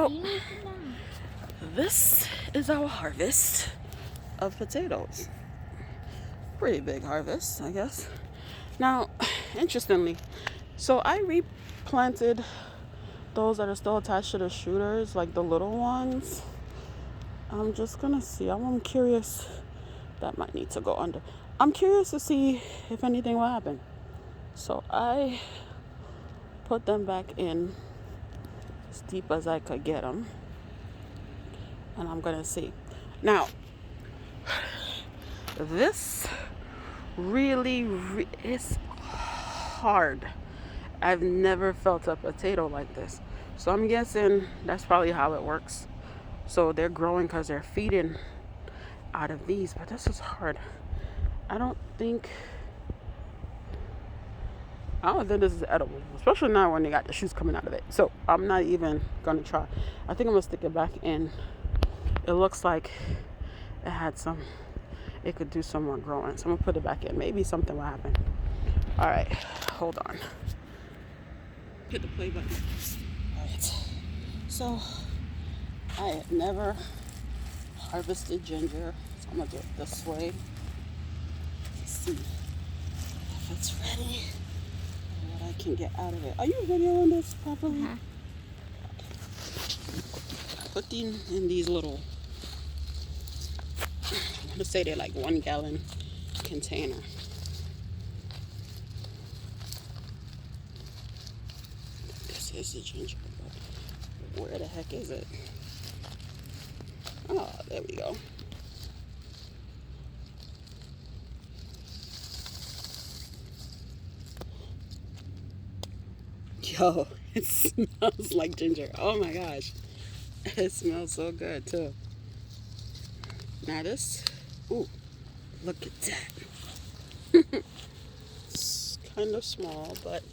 So this is our harvest of potatoes. Pretty big harvest, I guess. Now, interestingly, so I replanted those that are still attached to the shooters, like the little ones. I'm just gonna see. I'm curious. That might need to go under. I'm curious to see if anything will happen. So I put them back in as deep as I could get them. And I'm gonna see. Now, this really is hard. I've never felt a potato like this. So I'm guessing that's probably how it works. So they're growing because they're feeding out of these, but this is hard. I don't think this is edible, especially now when they got the shoots coming out of it. So I'm not even gonna try. I think I'm gonna stick it back in. It looks like it could do some more growing. So I'm gonna put it back in. Maybe something will happen. All right, hold on. Hit the play button. All right. So I have never harvested ginger. So I'm gonna do it this way. Let's see if it's ready. What I can get out of it. Are you videoing this properly? Mm-hmm. Put these in these little, let's say they're like 1 gallon container. This is the ginger, but where the heck is it? Oh, there we go. Yo, it smells like ginger. Oh my gosh. It smells so good too. Now this, ooh, look at that. It's kind of small, but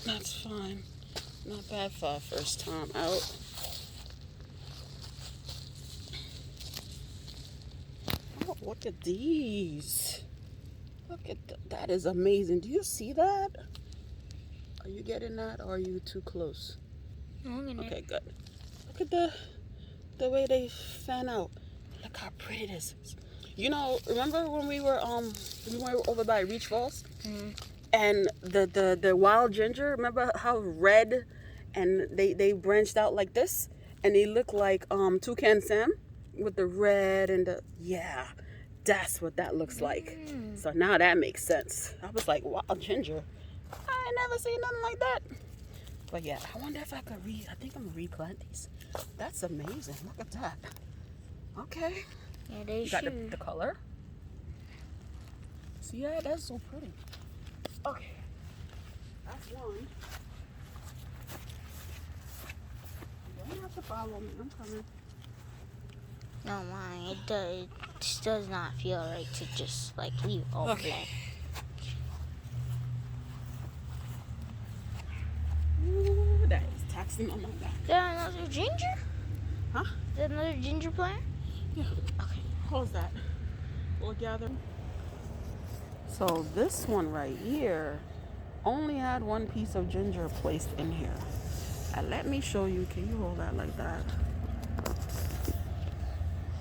that's fine. Not bad for our first time out. Oh, look at these. Look at that is amazing. Do you see that? Are you getting that, or are you too close? Okay, good. Look at the way they fan out. Look how pretty this is. You know, remember when we were over by Reach Falls? Mm-hmm. And the wild ginger, remember how red and they branched out like this? And they look like Toucan Sam with the red and yeah, that's what that looks like. So now that makes sense. I was like, wild ginger. I ain't never seen nothing like that. But yeah, I wonder if I could I think I'm gonna replant these. That's amazing. Look at that. Okay. Yeah, they you got the color. See that? That's so pretty. Okay. That's one. You don't have to follow me. I'm coming. No, mine. It just does not feel right to just like leave over Okay. there. Ooh, that is taxing on my back. Is that another ginger? Huh? Is that another ginger plant? Yeah. Okay. Close that. We'll gather. So this one right here only had one piece of ginger placed in here. Let me show you. Can you hold that like that?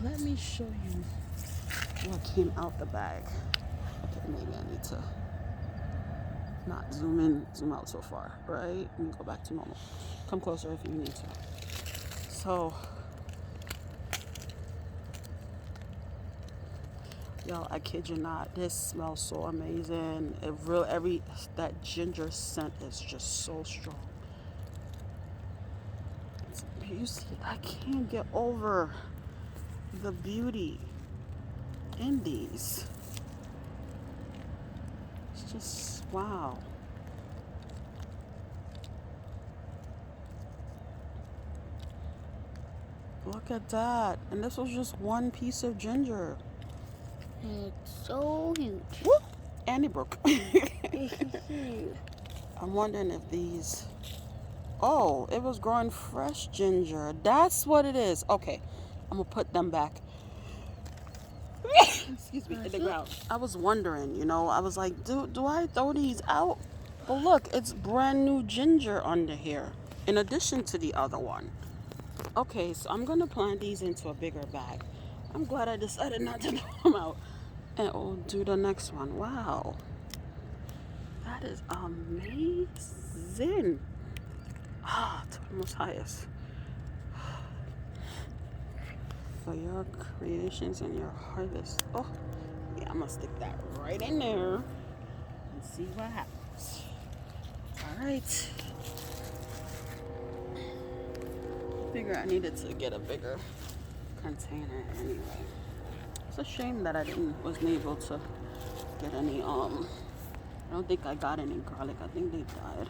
Let me show you what came out the bag. Okay, maybe I need to not zoom out so far, right? Let me go back to normal. Come closer if you need to. So, yo, I kid you not, this smells so amazing. That ginger scent is just so strong. You see, I can't get over the beauty in these. It's just wow. Look at that. And this was just one piece of ginger. It's so huge. Woo! And it broke. I'm wondering if these... Oh, it was growing fresh ginger. That's what it is. Okay, I'm going to put them back. Excuse me, in the ground. I was wondering, I was like, do I throw these out? But look, it's brand new ginger under here. in addition to the other one. Okay, so I'm gonna plant these into a bigger bag. I'm glad I decided not to throw them out. And we'll do the next one. Wow, that is amazing. Ah, to the most highest. For your creations and your harvest. Oh, yeah, I'm gonna stick that right in there and see what happens. All right. Figure I needed to get a bigger container anyway. It's a shame that I wasn't able to get any I don't think I got any garlic. I think they died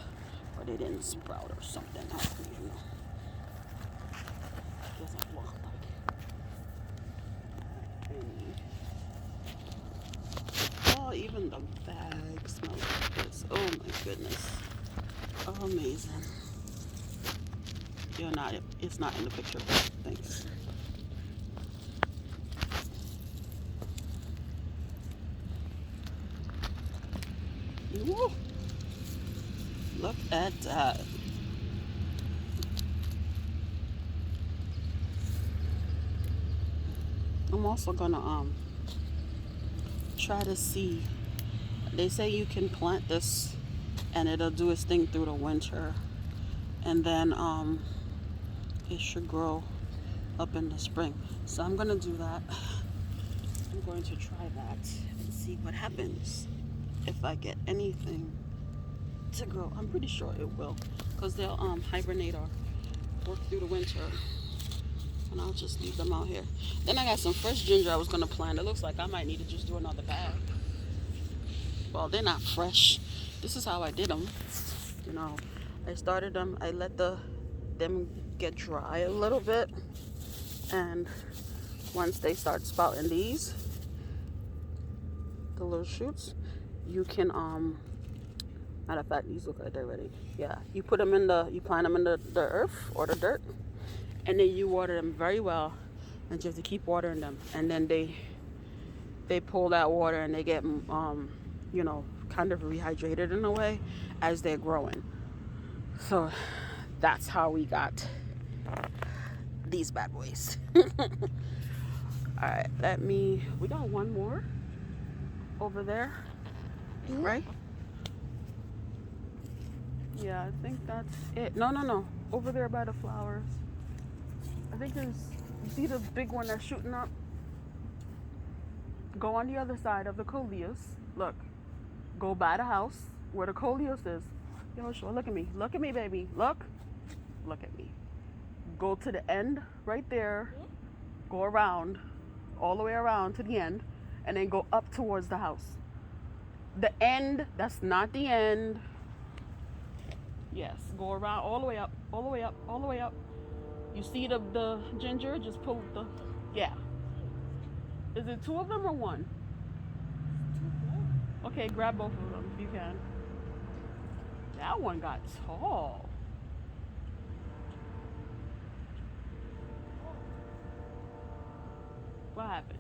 or they didn't sprout or something happened, you know. Doesn't look like any. Oh, even the bag smells like this. Oh my goodness. Oh, amazing. It's not in the picture. Thanks. Woo. Look at that. I'm also gonna try to see. They say you can plant this and it'll do its thing through the winter, and then it should grow up in the spring. So I'm gonna do that. I'm going to try that and see what happens if I get anything to grow. I'm pretty sure it will, because they'll hibernate or work through the winter. And I'll just leave them out here. Then I got some fresh ginger I was gonna plant. It looks like I might need to just do another bag. Well, they're not fresh. This is how I did them. You know, I started them. I let them get dry a little bit, and once they start sprouting the little shoots, you can matter of fact, these look like they're ready. Yeah, you plant them in the earth or the dirt, and then you water them very well, and you have to keep watering them, and then they pull that water and they get kind of rehydrated in a way as they're growing. So that's how we got these bad boys. All right, we got one more over there, right? Yeah, I think that's it. No. Over there by the flowers. I think you see the big one that's shooting up? Go on the other side of the coleus. Look. Go by the house where the coleus is. Yo, sure, look at me. Look at me, baby. Look. Look at me. Go to the end right there. Go around, all the way around to the end, and then go up towards the house. The end, that's not the end. Yes, go around all the way up, all the way up, all the way up. You see the ginger? Just pull yeah. Is it two of them or one? Okay, grab both of them if you can. That one got tall. What happened?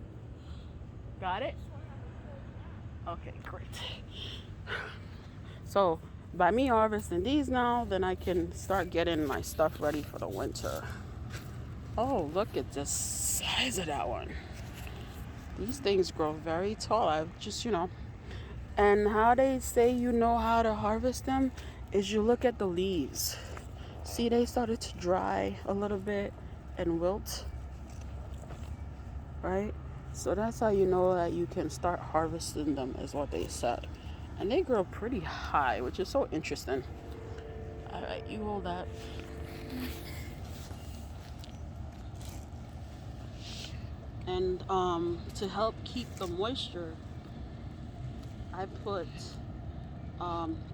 Got it? Okay, great. So, by me harvesting these now, then I can start getting my stuff ready for the winter. Oh, look at the size of that one. These things grow very tall. I've just, and how they say you know how to harvest them is you look at the leaves. See, they started to dry a little bit and wilt, right? So that's how you know that you can start harvesting them, is what they said. And they grow pretty high, which is so interesting. All right, you hold that. And to help keep the moisture, I put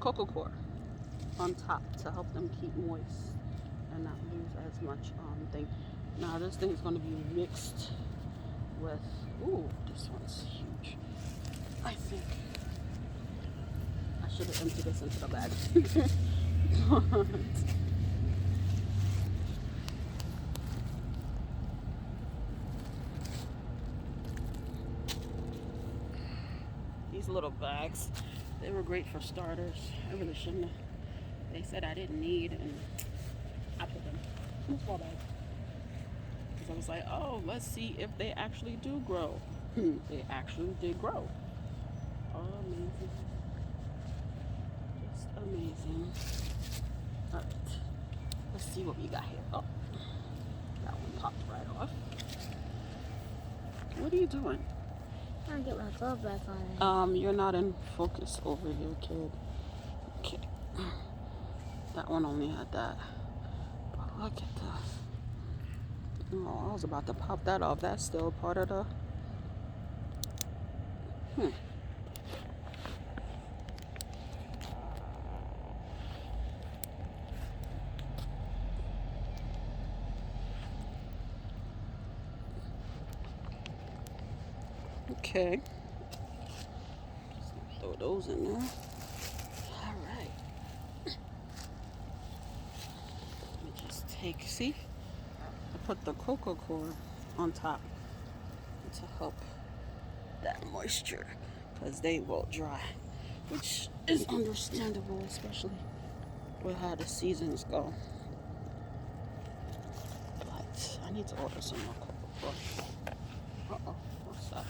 cocoa coir on top to help them keep moist and not lose as much thing. Now this thing is going to be mixed with, this one's huge. I think I should have emptied this into the bag. These little bags, they were great for starters. I really shouldn't have. They said I didn't need, and Small bag. Because I was like, oh, let's see if they actually do grow. They actually did grow. Amazing. Just amazing. All right. Let's see what we got here. Oh, that one popped right off. What are you doing? Trying to get my glove back on. You're not in focus over here, kid. Okay. That one only had that. But look at this. Oh, I was about to pop that off. That's still part of the. Hmm. Okay. Just throw those in there. All right. Let me just take. See, I put the cocoa core on top to help that moisture, because they will dry, which is understandable, especially with how the seasons go. But I need to order some more cocoa core. Uh-oh, what's that?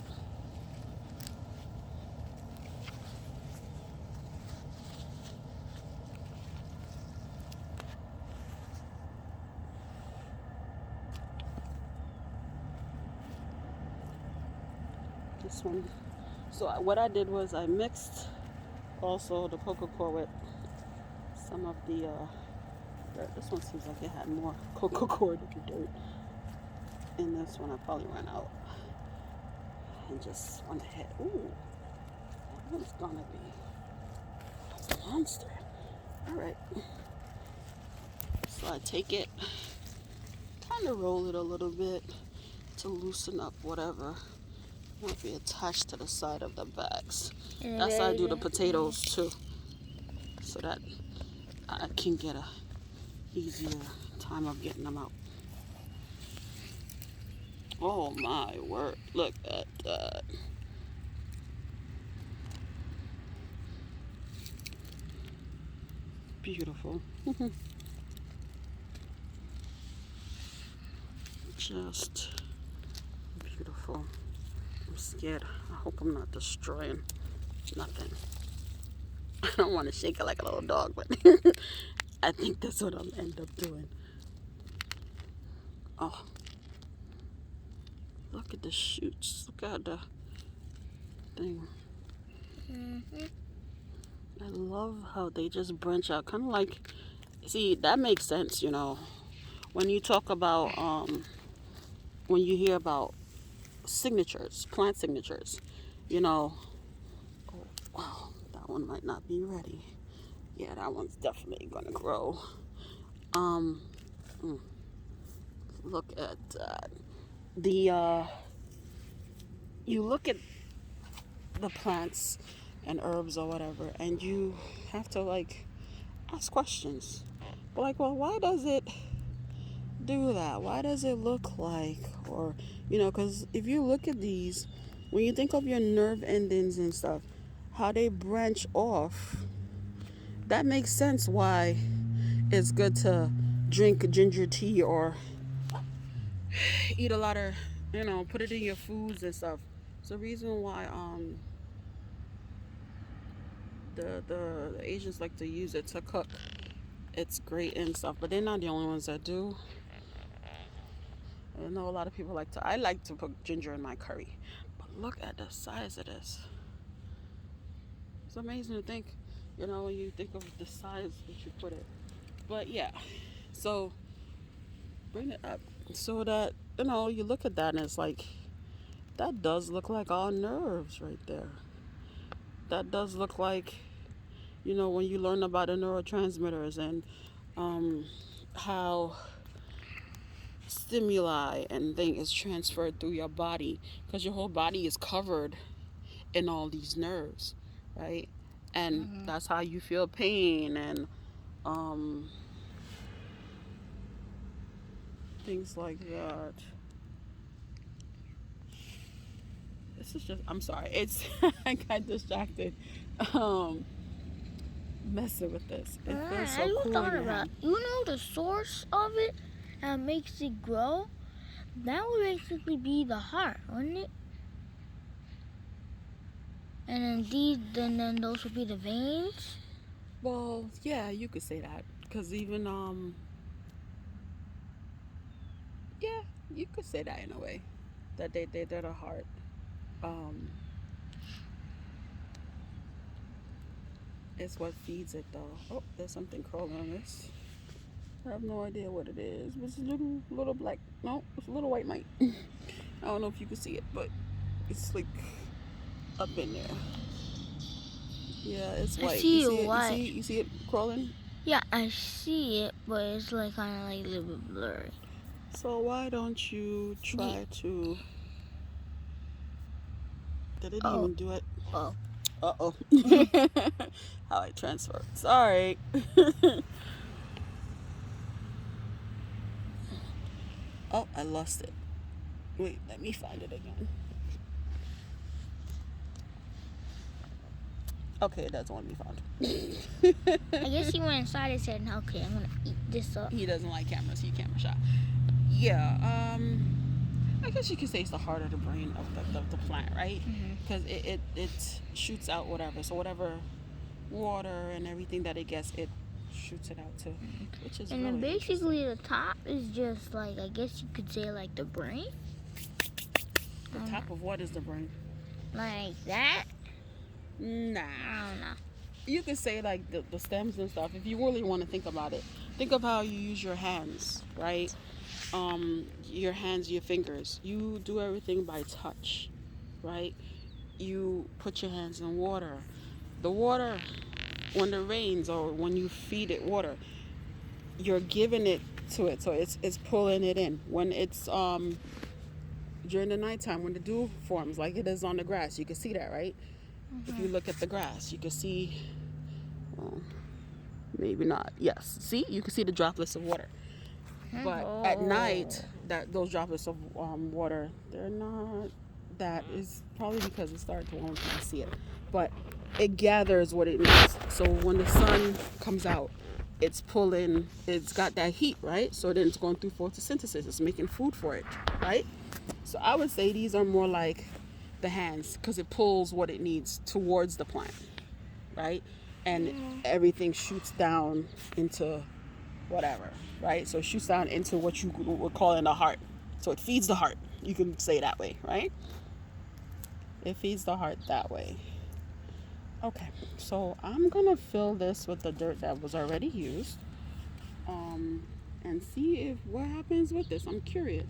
This one. So what I did was I mixed also the cocoa core with some of the dirt. This one seems like it had more cocoa core than dirt. In this one I probably ran out and just went ahead. Ooh, that one's gonna be a monster. All right. So I take it, kind of roll it a little bit to loosen up whatever might be attached to the side of the bags. That's how I do the potatoes too, so that I can get a easier time of getting them out. Oh my word, look at that. Beautiful. Just beautiful. I'm scared. I hope I'm not destroying nothing. I don't want to shake it like a little dog, but I think that's what I'll end up doing. Oh, look at the shoots. Look at the thing. I love how they just branch out, kind of like. See, that makes sense, when you talk about when you hear about signatures, plant signatures, oh, wow, that one might not be ready. Yeah, that one's definitely gonna grow. Um, look at that. You look at the plants and herbs or whatever, and you have to ask questions. Well, why does it do that? Why does it look like, or because if you look at these, when you think of your nerve endings and stuff, how they branch off, that makes sense why it's good to drink ginger tea or eat a lot of, put it in your foods and stuff. It's the reason why the Asians like to use it to cook. It's great and stuff, but they're not the only ones that do. I know a lot of people I like to put ginger in my curry. But look at the size of this. It's amazing to think, when you think of the size that you put it. But yeah, so bring it up so that, you look at that and it's like, that does look like our nerves right there. That does look like, when you learn about the neurotransmitters and how stimuli and thing is transferred through your body, because your whole body is covered in all these nerves, right? And that's how you feel pain and things like that. This is just, I'm sorry, it's I got distracted messing with this. It feels so cool in your hand. You know the source of it? and makes it grow, that would basically be the heart, wouldn't it? And then those would be the veins. Well, yeah, you could say that because even yeah, you could say that in a way that they're the heart. Um, it's what feeds it though. Oh, there's something crawling on this. I have no idea what it is. It's a little black. No, it's a little white mite. I don't know if you can see it, but it's like up in there. Yeah, it's I white. You see see it it? white. You see it crawling? Yeah, I see it, but it's like kind of like a little bit blurry. So why don't you try to? Did it Oh, even do it? oh. Uh-oh. How I transfer. Sorry. Oh, I lost it. Wait, let me find it again. Okay, it doesn't want to be found. I guess he went inside and said, "Okay, I'm gonna eat this up." He doesn't like cameras. He's camera shy. Yeah. I guess you could say it's the heart of the brain of the plant, right? Because it shoots out whatever. So whatever water and everything that it gets, it shoots it out too, which is And really then basically interesting. the top is just like, I guess you could say like the brain. The top of what is the brain? Like that? Nah. I don't know. You could say like the stems and stuff if you really want to think about it. Think of how you use your hands, right? Your hands, your fingers. You do everything by touch, right? You put your hands in water. The water, when it rains or when you feed it water, you're giving it to it, so it's pulling it in. When it's during the nighttime, when the dew forms like it is on the grass, you can see that, right? If you look at the grass, you can see. Well, maybe not. Yes, see, you can see the droplets of water. But at night, that those droplets of water, they're not. That is probably because it started to warm. You can see it, but it gathers what it needs. So when the sun comes out, it's pulling. It's got that heat, right? So then it's going through photosynthesis. It's making food for it, right? So I would say these are more like the hands because it pulls what it needs towards the plant, right? And everything shoots down into whatever, right? So it shoots down into what you would call in the heart. So it feeds the heart. You can say it that way, right? It feeds the heart that way. Okay, so I'm gonna fill this with the dirt that was already used, and see if what happens with this. I'm curious.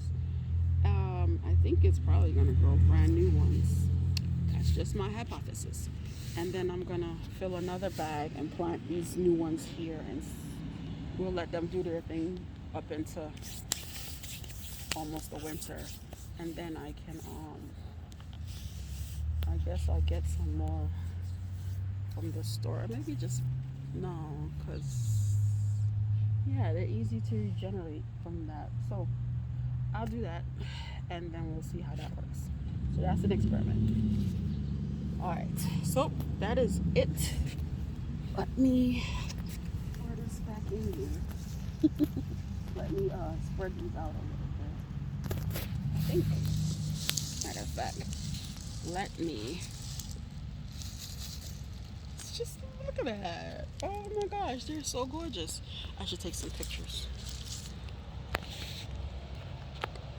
I think it's probably gonna grow brand new ones. That's just my hypothesis. And then I'm gonna fill another bag and plant these new ones here, and we'll let them do their thing up into almost the winter, and then I can I guess I'll get some more from the store. Maybe just no, because yeah, they're easy to regenerate from that. So I'll do that, and then we'll see how that works. So that's an experiment. All right, so that is it. Let me pour this back in here. Let me spread these out a little bit. I think, matter of fact, let me just look at that. Oh my gosh, they're so gorgeous. I should take some pictures.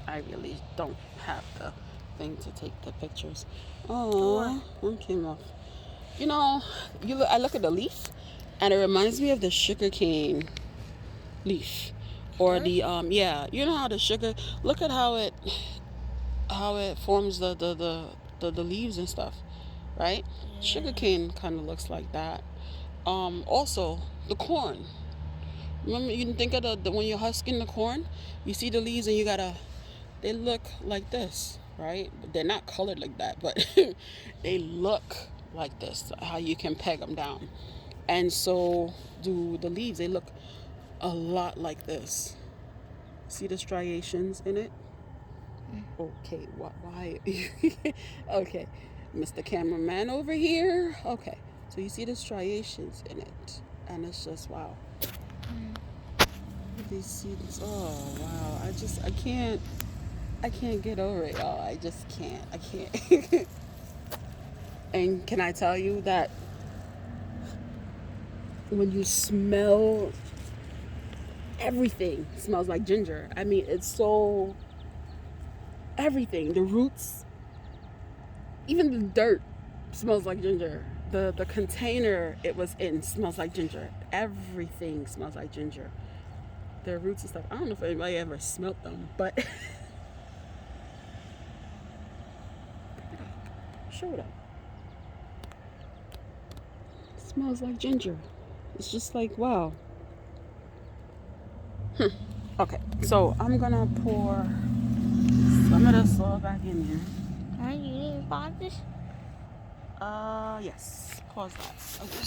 I really don't have the thing to take the pictures. Oh, one came off. You know, I look at the leaf, and it reminds me of the sugarcane leaf, or the yeah. You know how the sugar. Look at how it forms the leaves and stuff, right? Yeah. Sugarcane kind of looks like that. Also the corn. Remember, you can think of the when you're husking the corn, you see the leaves and they look like this, right? But they're not colored like that, but they look like this. How you can peg them down, and so do the leaves. They look a lot like this. See the striations in it? Okay, why? Okay, Mr. Cameraman over here. Okay, so you see the striations in it, and it's just wow. These seeds. Oh wow! I can't get over it, y'all. I just can't. I can't. And can I tell you that when you smell, everything smells like ginger. I mean, it's so everything. The roots, even the dirt, smells like ginger. The container it was in smells like ginger. Everything smells like ginger. Their roots and stuff. I don't know if anybody ever smelt them, but show them. It smells like ginger. It's just like wow. Okay, so I'm gonna pour some of this all back in here. You need to pause this? Yes. Pause that. Okay.